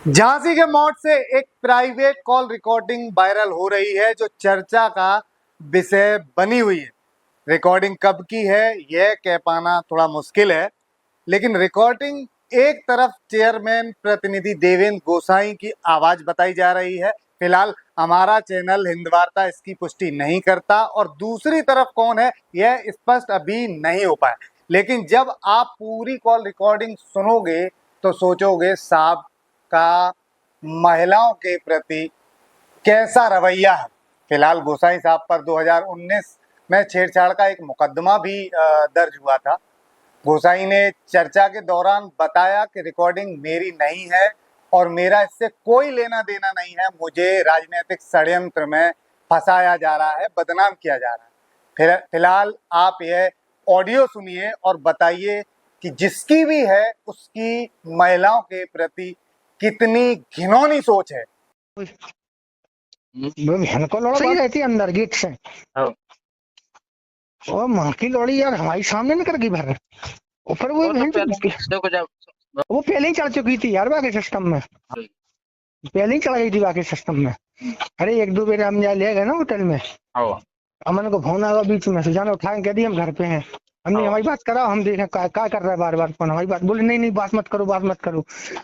झांसी के मौत से एक प्राइवेट कॉल रिकॉर्डिंग वायरल हो रही है जो चर्चा का विषय बनी हुई है। रिकॉर्डिंग कब की है यह कह पाना थोड़ा मुश्किल है, लेकिन रिकॉर्डिंग एक तरफ चेयरमैन प्रतिनिधि देवेंद्र गोसाई की आवाज बताई जा रही है। फिलहाल हमारा चैनल हिंदवार्ता इसकी पुष्टि नहीं करता और दूसरी तरफ कौन है यह स्पष्ट अभी नहीं हो पाया। लेकिन जब आप पूरी कॉल रिकॉर्डिंग सुनोगे तो सोचोगे साहब का महिलाओं के प्रति कैसा रवैया है। फिलहाल गोसाई साहब पर 2019 में छेड़छाड़ का एक मुकदमा भी दर्ज हुआ था। गोसाई ने चर्चा के दौरान बताया कि रिकॉर्डिंग मेरी नहीं है और मेरा इससे कोई लेना देना नहीं है, मुझे राजनीतिक षड्यंत्र में फंसाया जा रहा है, बदनाम किया जा रहा है। फिलहाल आप यह ऑडियो सुनिए और बताइए कि जिसकी भी है उसकी महिलाओं के प्रति कितनी घिनौनी सोच है। बहन को लड़ा सही रहती है अंदर गेट से। और माँ की लौड़ी यार हमारी सामने निकल गई भर। और फिर वो देखो जब वो पहले ही चढ़ चुकी थी यार बाकी सिस्टम में, पहले ही चढ़ गई थी बाकी सिस्टम में। अरे एक दो बार हम जा ले गए ना होटल में, अमन को फोन आया बीच में, सुजाना उठाए कह दी हम घर पे हैं। हमने हमारी बात करा, हम देखें क्या कर रहा है बार बार फोन, हमारी बात बोले नहीं नहीं बात मत करो बात मत करो।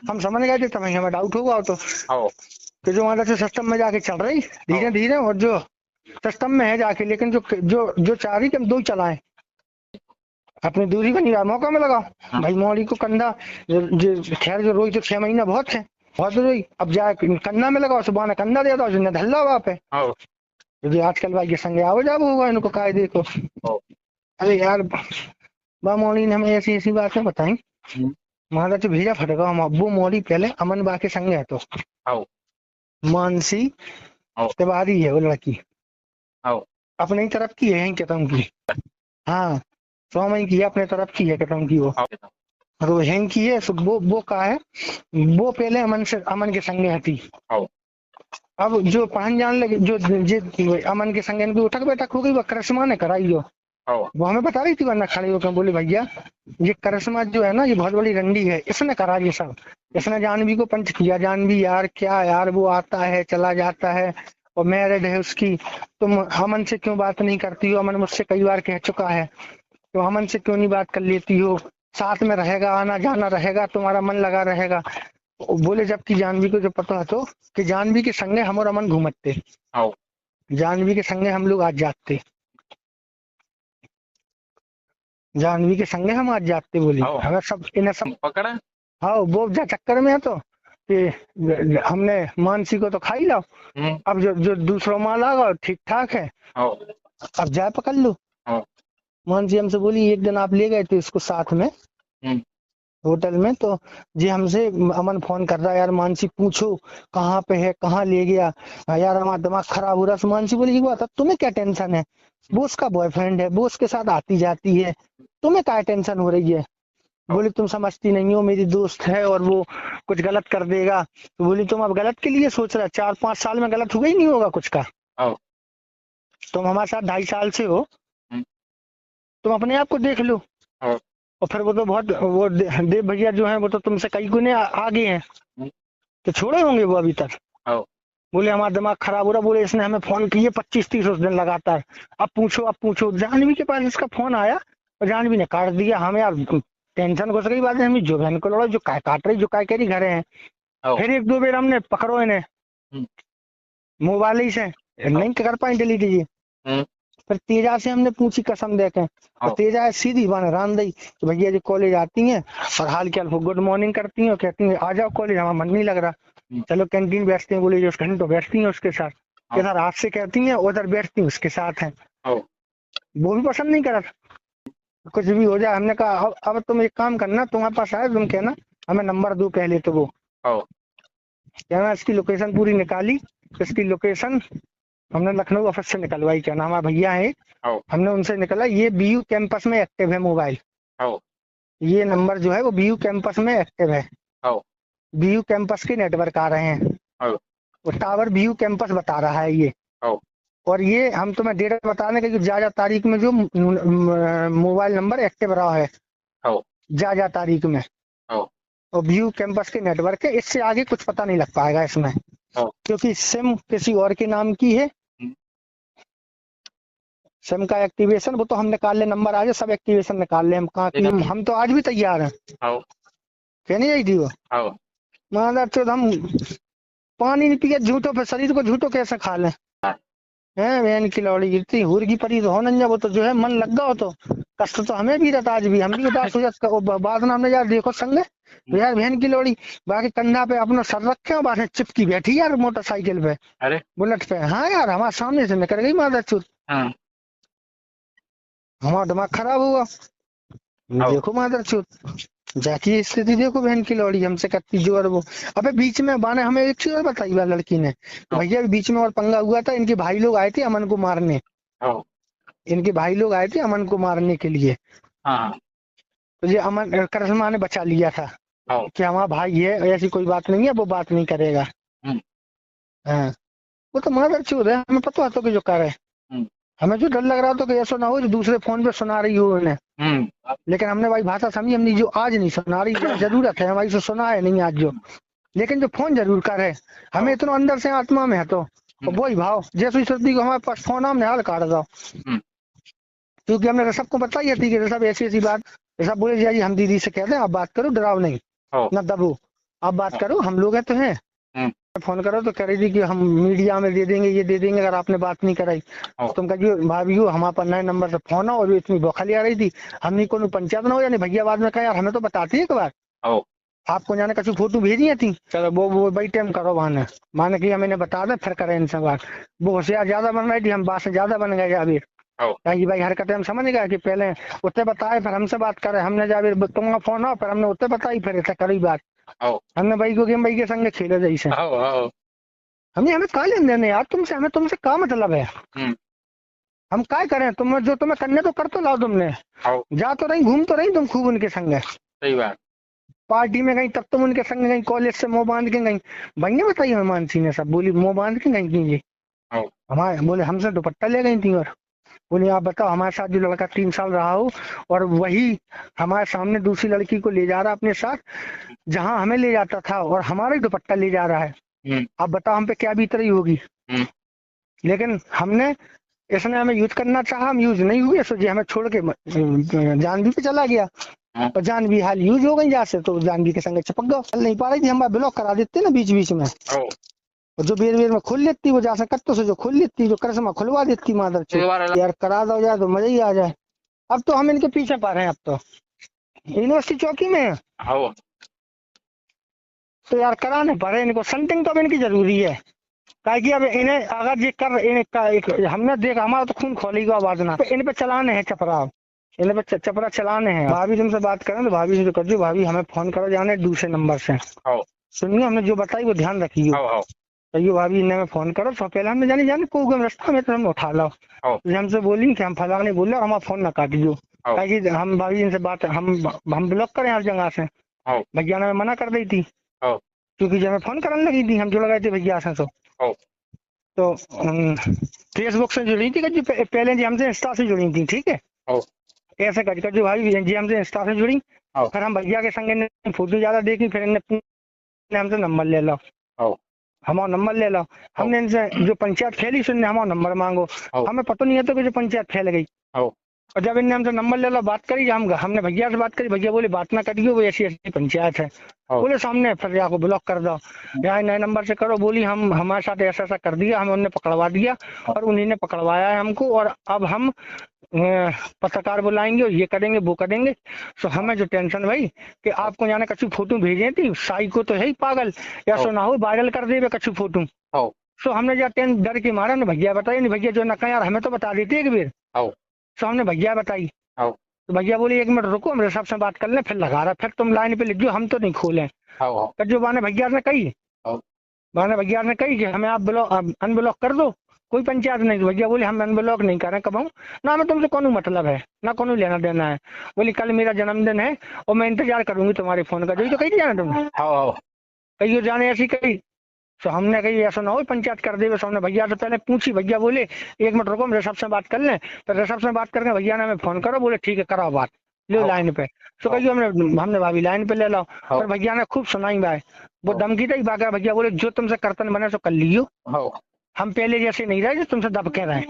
हम समझ गए थे, तभी हमें डाउट होगा तो जो हमारा सिस्टम में जाके चल रही धीरे धीरे, और जो सिस्टम में है जाके, लेकिन जो जो जो चाह रही कि हम दो चलाएं, अपनी दूरी बनी रहा मौका में लगाओ। भाई मोड़ी को कंधा खैर जो रोई तो 6 महीना बहुत है, बहुत रोई, अब जाए कंधा में लगाओ, सुबह ने कंधा दे दो जिन्हें धल्ला वहां पे। क्योंकि आजकल भाई के संगे आओ जाओ होगा इनको कायदे को। अरे यार बा मोड़ी ने हमें ऐसी ऐसी बातें बताई, हमारा तो भेजा फटका। हम अब्बू मोड़ी पहले अमन बा के संगे है तो मानसी तिवारी है वो लड़की, अपनी तरफ की है खत्म की। हाँ सोमई की अपने तरफ की है खत्म की वो रोहिंग की है। वो का है, वो पहले अमन के संगे हती। अब जो पहन जान लगे जो अमन के संगे इनकी उठक बैठक हो गई, वो करिश्मा ने कराई जो वो हमें बता रही थी, वरना खड़े होकर बोले भैया ये करिश्मा जो है ना ये बहुत बड़ी रंडी है, इसने करा ये सब, इसने जानवी को पंच किया। जानवी यार क्या यार वो आता है चला जाता है और मैरिड है उसकी, तुम अमन से क्यों बात नहीं करती हो? अमन मुझसे कई बार कह चुका है, तो अमन से क्यों नहीं बात कर लेती हो? साथ में रहेगा, आना जाना रहेगा, तुम्हारा मन लगा रहेगा। बोले जबकि जानवी को जो पता है तो कि जानवी के संगे हम और अमन घूमते, जानवी के संगे हम लोग आज जाते, जानवी के संगे हम आज जाते। बोली हमें सब इन्हें सब पकड़ा। हाँ वो जा चक्कर में है तो कि हमने मानसी को तो खा ही लो, अब जो जो दूसरा माल आगा ठीक ठाक है, अब जाए पकड़ लो। मानसी हमसे बोली एक दिन आप ले गए थे इसको साथ में होटल में, तो जी हमसे अमन फोन कर रहा है यार मानसी पूछो कहाँ पे है, कहाँ ले गया यार, हमारा दिमाग खराब हो रहा है। मानसी बोली बात अब तुम्हें क्या टेंशन है, वो उसका बॉयफ्रेंड है, वो उसके साथ आती जाती है, तुम्हें क्या टेंशन हो रही है? बोली तुम समझती नहीं हो, मेरी दोस्त है और वो कुछ गलत कर देगा। तो बोली तुम अब गलत के लिए सोच रहे, 4-5 साल में गलत हुआ ही नहीं होगा कुछ का, तुम हमारे साथ 2.5 साल से हो, तुम अपने आप को देख लो। और फिर वो तो बहुत वो देव भैया जो है वो तो तुमसे कई गुने आगे हैं, तो छोड़े होंगे वो अभी तक। बोले हमारा दिमाग खराब हो रहा, बोले इसने हमें फोन किए 25-30 उस दिन लगातार, अब पूछो। जानवी के पास इसका फोन आया और जानवी ने काट दिया। हमें यार टेंशन घुस गई, बात है हमें जो बहन को लड़ा जो काय काट रही, जो काय कह रही घरे हैं। फिर एक दो बार हमने पकड़ो इन्हें मोबाइल ही से नहीं कर पाए डिलीट जी। फिर तेजा से हमने पूछी कसम देके, और तेजा सीधी बन रान दी तो भैया जी कॉलेज आती हैं और हाल क्या गुड मॉर्निंग करती हैं और कहती हैं आ जाओ कॉलेज, हमारा मन नहीं लग रहा, चलो कैंटीन बैठते हैं। बोले जो घंटों बैठती हैं उसके साथ, इधर हाथ से कहती हैं उधर बैठती हैं उसके साथ हैं, वो भी पसंद नहीं करा। कुछ भी हो जाए हमने कहा अब तुम एक काम करना, तुम्हारे पास आए तुम कहना हमें नंबर दो पहले, तो वो कहना इसकी लोकेशन पूरी निकाली, इसकी लोकेशन हमने लखनऊ ऑफिस से निकलवाई, क्या नाम है भैया है हमने उनसे निकला, ये बीयू कैंपस में एक्टिव है मोबाइल, ये नंबर जो है वो बीयू कैंपस में एक्टिव है, बीयू कैंपस के नेटवर्क आ रहे हैं, वो टावर बीयू कैंपस बता रहा है ये। और ये हम तुम्हें डेटा बताने के ज्यादा तारीख में जो मोबाइल नंबर एक्टिव रहा है, ज्यादा तारीख में और व्यू कैंपस के नेटवर्क है, इससे आगे कुछ पता नहीं लग पाएगा इसमें, क्योंकि सिम किसी और के नाम की है। सिम का एक्टिवेशन वो तो हम निकाल ले, नंबर आ जाए सब एक्टिवेशन निकाल ले हम, कहाँ की हम तो आज भी तैयार हैं। कहनी यही थी वो मतलब हम पानी नहीं पिए झूठो पे शरीर को झूठो कैसे खा लें हैं। बहन की लौड़ी गिरती हुर की परी तो हो न, वो तो जो है मन लग गया हो तो कष्ट तो हमें भी रहता, आज भी हम भी उदास हो जाते। बात ना हमने यार देखो संग यार बहन की लौड़ी बाकी कंधा पे अपना सर रखे और बाहर चिपकी बैठी यार मोटरसाइकिल पे, अरे बुलेट पे। हाँ यार हमारे सामने से निकल गई माता चुत, हमारा दिमाग खराब हुआ। देखो माता चुत जाकी स्थिति देखो बहन की लौड़ी हमसे करती जो, और वो अबे बीच में बाने हमें एक चीज और बताई हुआ लड़की ने, भैया बीच में और पंगा हुआ था, इनके भाई लोग आए थे अमन को मारने, इनके भाई लोग आए थे अमन को मारने के लिए। तो ये अमन करिश्मा ने बचा लिया था कि हमारा भाई है, ऐसी कोई बात नहीं है, वो बात नहीं करेगा। हाँ वो तो मादर चूत है, हमें पता तो कि जो करे, हमें जो डर लग रहा था कि ऐसा ना हो जो दूसरे फोन पे सुना रही हो उन्हें, लेकिन हमने भाई भाषा समझी, हमने जो आज नहीं सुना रही जरूरत है हमारी से सुना है नहीं आज जो, लेकिन जो फोन जरूर करे हमें इतना अंदर से आत्मा में है तो वही भाव जैसे श्रुति को हमारे पास फोन हमने हाल काट दो, क्योंकि हमने सबको बताई थी कि सब ऐसी ऐसी बात, सब बोले जी हम दीदी से कहते हैं आप बात करो, डराओ नहीं न दबो, आप बात करो, हम लोग हैं तो हैं। फोन करो तो कह रही थी कि हम मीडिया में दे देंगे, ये दे देंगे अगर आपने बात नहीं कराई। तुम कहियो भाभी हो हमारे पर नए नंबर से फोन हो, और इतनी बौखली आ रही थी, हमने को पंचायत ना हो जाने भैया बाद में कहा यार हमें तो बताती है एक बार, आपको जाने कछु फोटो भेजी थी, चलो वो भाई टाइम करो माने माने कि मैंने बता दे फिर करें इनसे बात। वो होशियार ज्यादा बन रही थी, हम बात से ज्यादा बन गए जावेर, भाई हरकतें हम समझ गए कि पहले उत्ते बताए फिर हमसे बात करे, हमने जावेर तुम्हारा फोन हो फिर हमने उत्ते बताई फिर ऐसा करी बात, हमने भाई को गेम भाई के संग खेले जैसे हमने हमें कहा लेन देने यार तुमसे, हमें तुमसे क्या मतलब है, हम क्या करें, तुम जो तुम्हें करने तो कर तो लाओ, तुमने जा तो रही घूम तो रही तुम खूब उनके संग, सही बात पार्टी में गई तब तुम उनके संग गई, कॉलेज से मुंह बांध के गई, भैया बताइए मैं मानसी ने सब बोली मुंह बांध के गई थी, हमारे बोले हमसे दुपट्टा ले गई थी, और बोले आप बताओ हमारे साथ जो लड़का 3 साल रहा हो और वही हमारे सामने दूसरी लड़की को ले जा रहा अपने साथ जहां हमें ले जाता था, और हमारा ही दुपट्टा ले जा रहा है, अब बताओ हम पे क्या बीत रही होगी। लेकिन हमने इसने हमें यूज करना चाहा, हम यूज नहीं हुए, सोचिए हमें छोड़ के जानवी पे चला गया, और जानवी हाल यूज हो गई जहाँ से, तो जानवी के संग चिपक गया, चल नहीं पा रही थी, हम ब्लॉक करा देते ना बीच बीच में, और जो बेर बेर में खोल लेती वो जा सकते से जो खोल लेती, जो करिश्मा खुलवा देती मादर यार करा दो जाए तो मजा ही आ जाए। अब तो हम इनके पीछे पा रहे हैं, अब तो यूनिवर्सिटी चौकी में है तो यार कराने पड़े इनको, संटिंग तो अब इनकी जरूरी है, ताकि अब इन्हें अगर ये कर इन्हें हमने देखा हमारा तो खून खोलेगा आवाज ना, इन पे चलाने हैं चपरा, इन पे चपरा चलाने हैं। भाभी तुमसे बात करें तो भाभी से तो कर दो, भाभी हमें फोन करो जाने दूसरे नंबर से, सुनिए हमने जो बताई वो ध्यान रखिए, कहियो भाभी इन्हें में फोन करो तो पहले हमने जाने को रास्ता में तो हम उठा लो, हमसे बोली कि हम फलाने बोले और हमारा फोन ना काटियो, ताकि हम भाभी इनसे बात हम ब्लॉक करें हर जगह से, भैया ने मना कर दी थी, क्योंकि जब मैं फोन करने लगी थी हम जो लगाए थे भैया से तो फेसबुक से जुड़ी थी जी, पहले जी हमसे इंस्टा से जुड़ी थी, ठीक है ऐसे कर जो भाई जी हमसे इंस्टा से जुड़ी, फिर हम भैया के संग फोटो ज्यादा देखी, फिर इन्हें हमसे नंबर ले लो, हमारा नंबर ले लो, हमने इनसे जो पंचायत फैली सुनने हमारा नंबर मांगो, हमें पता नहीं है तो कि जो पंचायत फैल गई, और जब इनने हमसे नंबर ले लो बात करी, हमने भैया से बात करी, भैया बोले बात ना करियो वो ऐसी ऐसी पंचायत है, बोले सामने फिर को ब्लॉक कर दो, यहाँ नए नंबर से करो, बोली हम हमारे साथ ऐसा ऐसा कर दिया, हमें उन्होंने पकड़वा दिया और उन्हीं ने पकड़वाया है हमको, और अब हम पत्रकार बुलाएंगे और ये करेंगे वो करेंगे, तो हमें जो टेंशन भाई कि आपको जाने कछु फोटो भेजे थी, साई को तो है ही पागल, या सो ना हो वायरल कर दे कछु फोटो, तो हमने जो डर के मारा ना भैया बताइए नहीं, भैया जो ना कहा यार हमें तो बता देती एक बार, तो हमने भैया बताई, तो भैया बोले 1 मिनट रुको मेरे साहब से बात कर ले, फिर लगा रहा, फिर तुम लाइन पे लिख दो, हम तो नहीं खोले, जो बाने भैया ने कही, बाने भैया ने कही कि हमें आप अनब्लॉक कर दो, कोई पंचायत नहीं, भैया बोले हम अनब्लॉक नहीं करें कब ना, हमें तुमसे कौन मतलब है ना कौन लेना देना है, बोली कल मेरा जन्मदिन है और मैं इंतजार करूंगी तुम्हारे फोन का, जो तो कही जाना तुमने कही जाने ऐसी कही, तो हमने कही ऐसा ना हो पंचायत कर दे, हमने भैया से पहले पूछी, भैया बोले 1 मिनट रुको मेरे साहब से बात कर लें, तो साहब से बात करके भैया ने हमें फोन करो, बोले ठीक है कराओ बात, लो लाइन पे। तो कहियो हमने भाभी लाइन पे ले लो। और भैया ने खूब सुनाई भाई, वो धमकी दी बाका। भैया बोले जो तुमसे कर्तन बने तो कर लियो, हम पहले जैसे नहीं रहे जो तुमसे दब के रहे।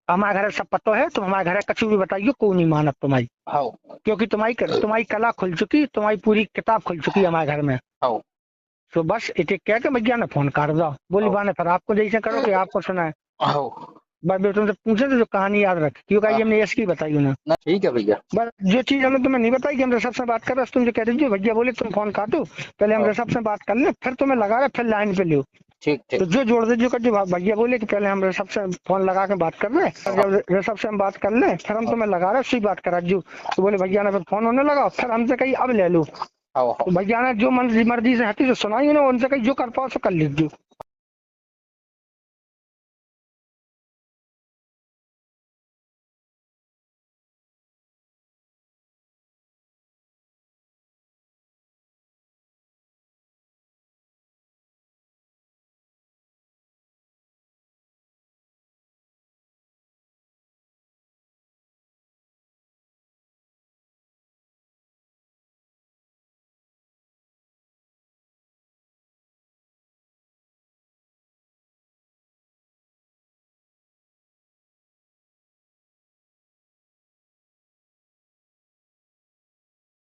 हमारे घर सब पता है, तुम हमारे घर कछु भी बताइयो, कोई नहीं मानत तुम्हारी, क्योंकि तुम्हारी कला खुल चुकी, तुम्हारी पूरी किताब खुल चुकी है हमारे घर में। तो बस एक एक कह के भैया ने फोन काट दो। बोली बाने फिर आपको जैसे करो कि आपको सुनाए। भाई तुमसे पूछे तो जो कहानी याद रख, क्योंकि हमने इसकी बताई उन्हें। ठीक है भैया। बस जो चीज हमने तुम्हें नहीं बताई कि हम ऋषभ से बात कर रहे, तुम जो कह दीजिए भैया बोले तुम फोन काटो, पहले हम ऋषभ से बात कर ले, फिर तुम्हें लगा रहे, फिर लाइन पे लो। ठीक तो जो जोड़ दीजिए कर, जो भैया बोले कि पहले हम ऋषभ से फोन लगा के बात कर रहे, जब ऋषभ से हम बात कर ले फिर हम तुम्हें लगा रहे, उसी बात करा जो। तो बोले भैया ने फिर फोन होने लगा, फिर हमसे कही अब ले लो। तो भैया ने जो मर्जी से हटी जो सुनाई उन्हें, उनसे कही जो कर पाओ सो कर लीजिए।